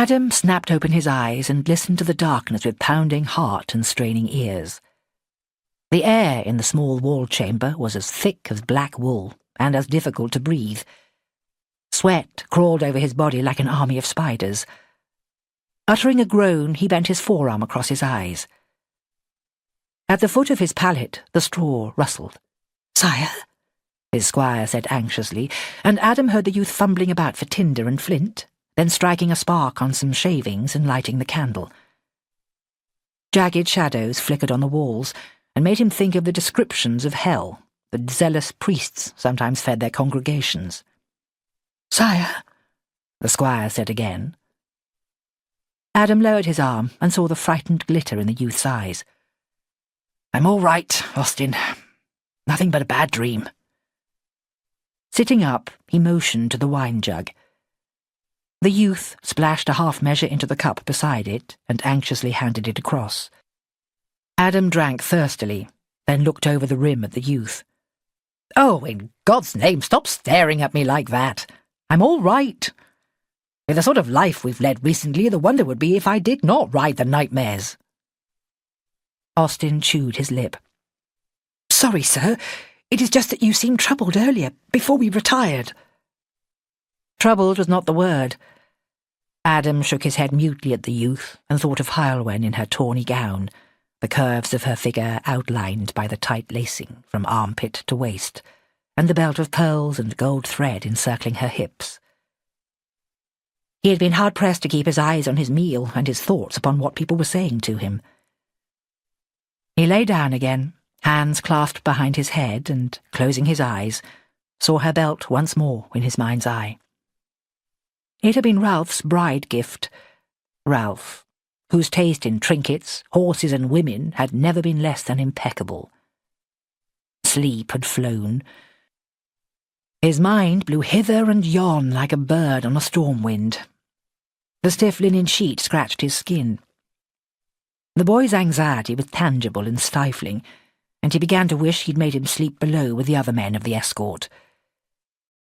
Adam snapped open his eyes and listened to the darkness with pounding heart and straining ears. The air in the small walled chamber was as thick as black wool and as difficult to breathe. Sweat crawled over his body like an army of spiders. Uttering a groan, he bent his forearm across his eyes. At the foot of his pallet, the straw rustled. "Sire?" his squire said anxiously, and Adam heard the youth fumbling about for tinder and flint, then striking a spark on some shavings and lighting the candle. Jagged shadows flickered on the walls and made him think of the descriptions of hell that zealous priests sometimes fed their congregations. "Sire?" the squire said again. Adam lowered his arm and saw the frightened glitter in the youth's eyes. "I'm all right, Austin. Nothing but a bad dream." Sitting up, he motioned to the wine jug. The youth splashed a half measure into the cup beside it and anxiously handed it across. Adam drank thirstily, then looked over the rim at the youth. "Oh, in God's name, stop staring at me like that. I'm all right. With the sort of life we've led recently, the wonder would be if I did not ride the nightmares." Austin chewed his lip. "Sorry, sir. It is just that you seemed troubled earlier, before we retired." Troubled was not the word. Adam shook his head mutely at the youth and thought of Heulwen in her tawny gown, the curves of her figure outlined by the tight lacing from armpit to waist, and the belt of pearls and gold thread encircling her hips. He had been hard-pressed to keep his eyes on his meal and his thoughts upon what people were saying to him. He lay down again, hands clasped behind his head, and, closing his eyes, saw her belt once more in his mind's eye. It had been Ralph's bride gift. Ralph, whose taste in trinkets, horses and women had never been less than impeccable. Sleep had flown. His mind blew hither and yon like a bird on a storm wind. The stiff linen sheet scratched his skin. The boy's anxiety was tangible and stifling, and he began to wish he'd made him sleep below with the other men of the escort.